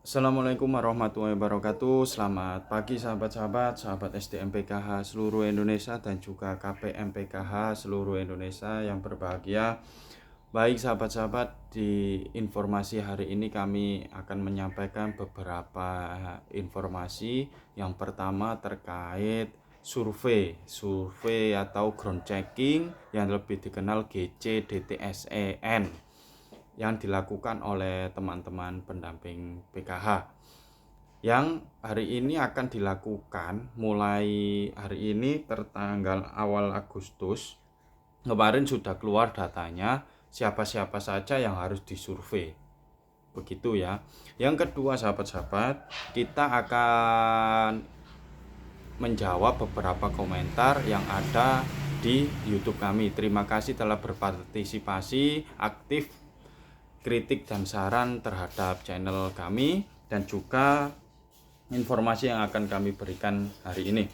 Assalamualaikum warahmatullahi wabarakatuh. Selamat pagi sahabat-sahabat, sahabat SDM PKH seluruh Indonesia dan juga KPM PKH seluruh Indonesia yang berbahagia. Baik sahabat-sahabat, di informasi hari ini kami akan menyampaikan beberapa informasi. Yang pertama terkait survei atau ground checking yang lebih dikenal GCDTSEN yang dilakukan oleh teman-teman pendamping PKH yang hari ini akan dilakukan mulai hari ini tertanggal awal Agustus. Kemarin sudah keluar datanya siapa-siapa saja yang harus disurvei, begitu ya. Yang kedua sahabat-sahabat, kita akan menjawab beberapa komentar yang ada di YouTube kami. Terima kasih telah berpartisipasi aktif kritik dan saran terhadap channel kami dan juga informasi yang akan kami berikan hari ini.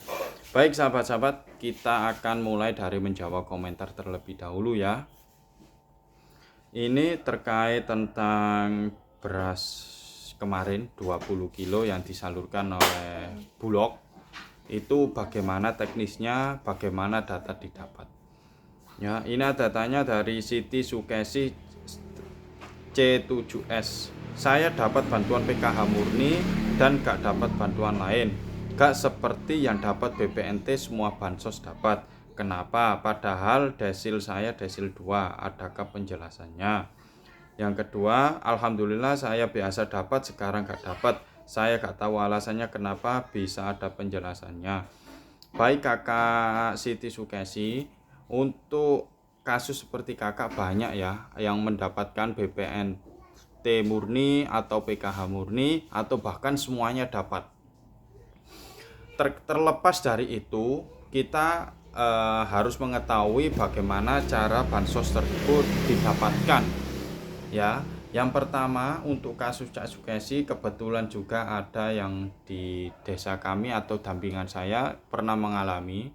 Baik sahabat-sahabat, kita akan mulai dari menjawab komentar terlebih dahulu ya. Ini terkait tentang beras kemarin 20 kilo yang disalurkan oleh Bulog. Itu bagaimana teknisnya, bagaimana data didapat. Ya, ini datanya dari Siti Sukesi C7S. Saya dapat bantuan PKH murni dan gak dapat bantuan lain. Gak seperti yang dapat BPNT semua bansos dapat. Kenapa? Padahal desil saya desil 2. Adakah penjelasannya? Yang kedua, alhamdulillah saya biasa dapat, sekarang gak dapat. Saya gak tahu alasannya kenapa, bisa ada penjelasannya. Baik kakak Siti Sukesi, untuk kasus seperti kakak banyak ya yang mendapatkan BPNT murni atau PKH murni atau bahkan semuanya dapat. Terlepas dari itu, kita harus mengetahui bagaimana cara bansos tersebut didapatkan. Ya, yang pertama untuk kasus Cak Sukesi, kebetulan juga ada yang di desa kami atau dampingan saya pernah mengalami.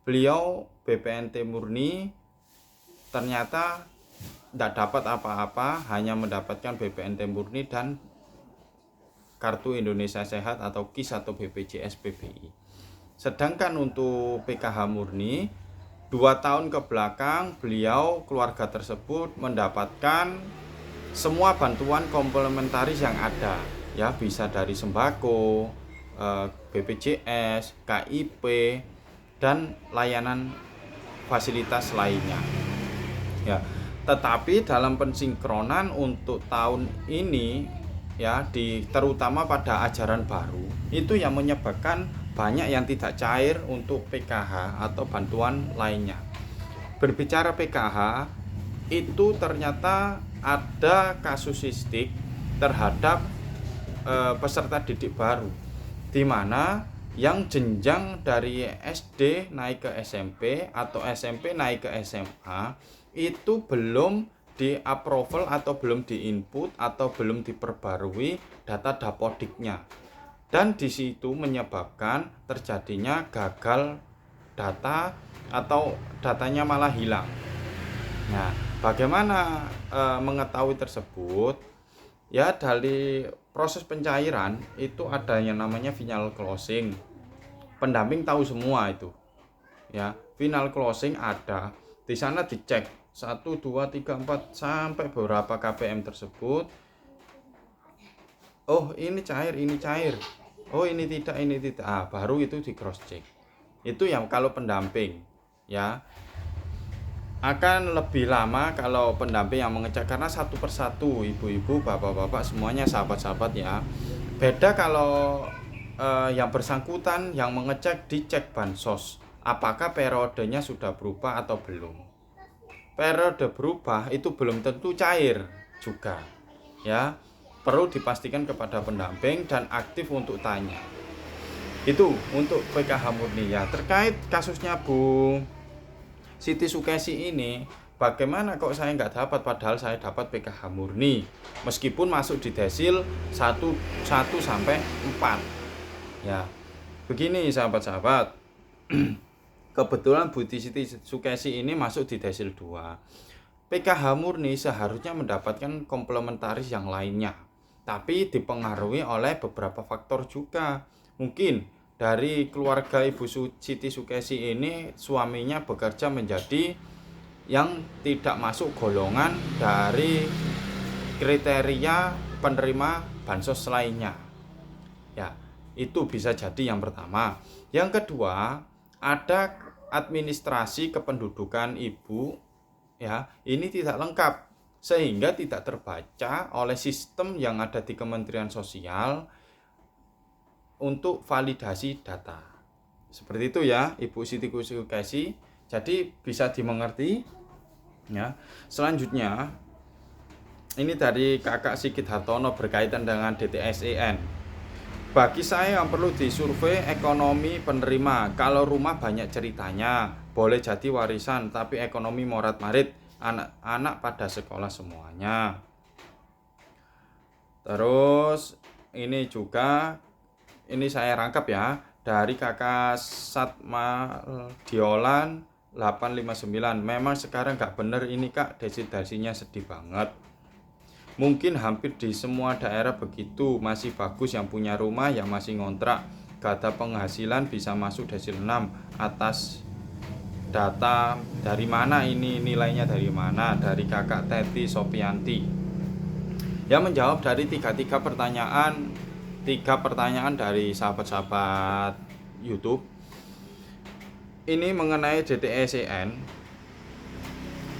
Beliau BPNT murni ternyata tidak dapat apa-apa, hanya mendapatkan BPNT murni dan Kartu Indonesia Sehat atau KIS atau BPJS PBI. Sedangkan untuk PKH murni 2 tahun ke belakang beliau keluarga tersebut mendapatkan semua bantuan komplementaris yang ada, ya, bisa dari sembako, BPJS, KIP dan layanan fasilitas lainnya. Ya, tetapi dalam pensinkronan untuk tahun ini ya, terutama pada ajaran baru itu yang menyebabkan banyak yang tidak cair untuk PKH atau bantuan lainnya. Berbicara PKH, itu ternyata ada kasusistik terhadap peserta didik baru, di mana yang jenjang dari SD naik ke SMP atau SMP naik ke SMA itu belum di-approval atau belum di-input atau belum diperbarui data dapodiknya, dan di situ menyebabkan terjadinya gagal data atau datanya malah hilang. Nah, bagaimana mengetahui tersebut? Ya, dari proses pencairan itu ada yang namanya final closing. Pendamping tahu semua itu. Ya, final closing ada. Di sana dicek 1 2 3 4 sampai beberapa KPM tersebut. Oh, ini cair, ini cair. Oh, ini tidak, ini tidak. Baru itu di cross check. Itu yang kalau pendamping, ya. Akan lebih lama kalau pendamping yang mengecek karena satu persatu, ibu-ibu, bapak-bapak semuanya sahabat-sahabat ya. Beda kalau yang bersangkutan yang mengecek dicek bansos, apakah periodenya sudah berubah atau belum. Periode berubah itu belum tentu cair juga, ya. Perlu dipastikan kepada pendamping dan aktif untuk tanya. Itu untuk PKH murni ya. Terkait kasusnya Bu Siti Sukesi ini, bagaimana kok saya nggak dapat padahal saya dapat PKH murni meskipun masuk di desil 1 sampai 4. Ya, begini sahabat-sahabat. Kebetulan Bu Siti Sukesi ini masuk di desil 2. PKH murni seharusnya mendapatkan komplementaris yang lainnya. tapi dipengaruhi oleh beberapa faktor juga. Mungkin dari keluarga Ibu Siti Sukesi ini suaminya bekerja menjadi yang tidak masuk golongan dari kriteria penerima bansos lainnya. Ya, itu bisa jadi yang pertama. Yang kedua, ada administrasi kependudukan ibu, ya, ini tidak lengkap sehingga tidak terbaca oleh sistem yang ada di Kementerian Sosial untuk validasi data. Seperti itu ya, Ibu Siti Sukesi. Jadi bisa dimengerti ya. Selanjutnya ini dari Kakak Sigit Hartono berkaitan dengan DTSEN. Bagi saya yang perlu disurvei ekonomi penerima. Kalau rumah banyak ceritanya, boleh jadi warisan, tapi ekonomi morat-marit, anak-anak pada sekolah semuanya. Terus ini juga, ini saya rangkap ya, dari Kakak Satma Diolan 859. Memang sekarang gak bener ini Kak, desidasinya sedih banget. Mungkin hampir di semua daerah begitu, masih bagus yang punya rumah, yang masih ngontrak. Gak ada penghasilan bisa masuk desil 6 atas data dari mana ini, nilainya dari mana? Dari Kakak Teti Sopianti. Yang menjawab dari tiga pertanyaan dari sahabat-sahabat YouTube. Ini mengenai DTSEN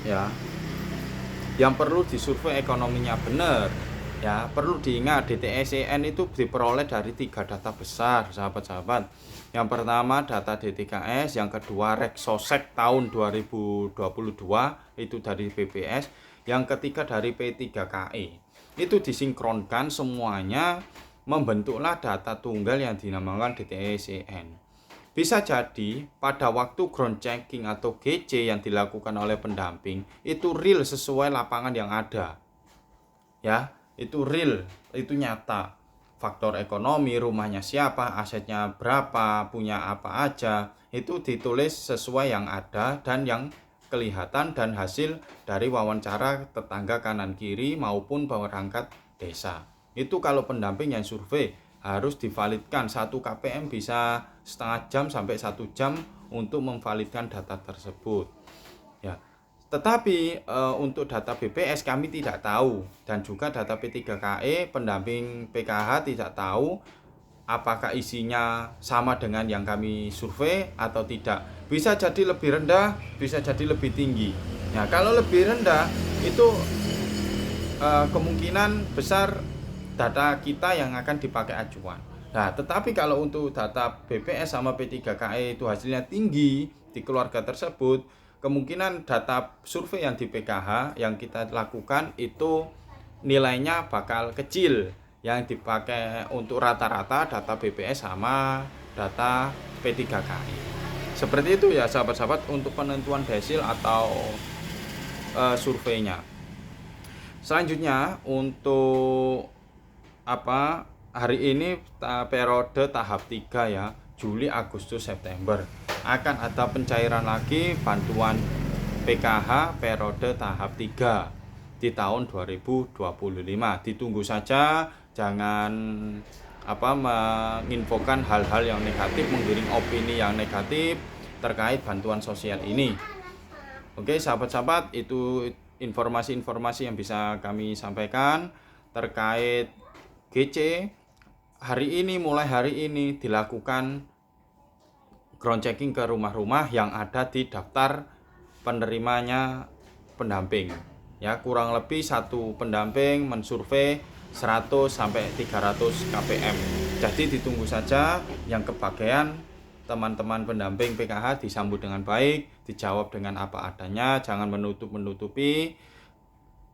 ya. Yang perlu disurvei ekonominya benar ya. Perlu diingat DTSEN itu diperoleh dari 3 data besar sahabat-sahabat. Yang pertama data DTKS, yang kedua Reksosek tahun 2022 itu dari BPS, yang ketiga dari P3KE. Itu disinkronkan semuanya membentuklah data tunggal yang dinamakan DTSEN. Bisa jadi pada waktu ground checking atau GC yang dilakukan oleh pendamping itu real sesuai lapangan yang ada. Ya, itu real, itu nyata. Faktor ekonomi, rumahnya siapa, asetnya berapa, punya apa aja, itu ditulis sesuai yang ada dan yang kelihatan dan hasil dari wawancara tetangga kanan kiri maupun perangkat desa. Itu kalau pendamping yang survei harus divalidkan. 1 KPM bisa setengah jam sampai 1 jam untuk memvalidkan data tersebut ya. Tetapi untuk data BPS kami tidak tahu, dan juga data P3KE pendamping PKH tidak tahu apakah isinya sama dengan yang kami survei atau tidak. Bisa jadi lebih rendah, bisa jadi lebih tinggi. Nah, kalau lebih rendah itu kemungkinan besar data kita yang akan dipakai acuan. Nah, tetapi kalau untuk data BPS sama P3KE itu hasilnya tinggi di keluarga tersebut, kemungkinan data survei yang di PKH yang kita lakukan itu nilainya bakal kecil. Yang dipakai untuk rata-rata data BPS sama data P3KE. Seperti itu ya sahabat-sahabat untuk penentuan desil atau surveinya. Selanjutnya untuk hari ini periode tahap 3 ya, Juli, Agustus, September akan ada pencairan lagi bantuan PKH periode tahap 3 di tahun 2025. Ditunggu saja, jangan menginfokan hal-hal yang negatif, menggiring opini yang negatif terkait bantuan sosial ini. Oke sahabat-sahabat, itu informasi-informasi yang bisa kami sampaikan terkait GC. Mulai hari ini dilakukan ground checking ke rumah-rumah yang ada di daftar penerimanya pendamping. Ya, kurang lebih satu pendamping mensurvei 100 sampai 300 KPM. Jadi ditunggu saja yang kebagian teman-teman pendamping PKH disambut dengan baik, dijawab dengan apa adanya, jangan menutup-menutupi.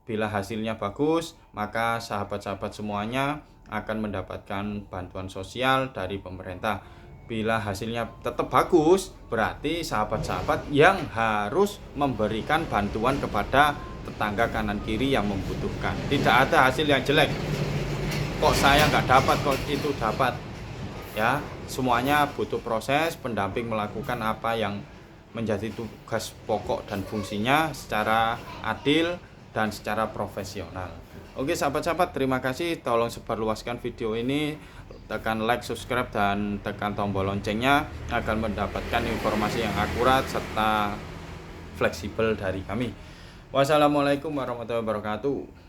Bila hasilnya bagus, maka sahabat-sahabat semuanya akan mendapatkan bantuan sosial dari pemerintah. Bila hasilnya tetap bagus, berarti sahabat-sahabat yang harus memberikan bantuan kepada tetangga kanan kiri yang membutuhkan. Tidak ada hasil yang jelek. Kok saya nggak dapat, kok itu dapat. Ya, semuanya butuh proses. Pendamping melakukan apa yang menjadi tugas pokok dan fungsinya secara adil dan secara profesional. Oke sahabat-sahabat, terima kasih. Tolong sebarluaskan video ini, tekan like, subscribe, dan tekan tombol loncengnya agar mendapatkan informasi yang akurat serta fleksibel dari kami. Wassalamualaikum warahmatullahi wabarakatuh.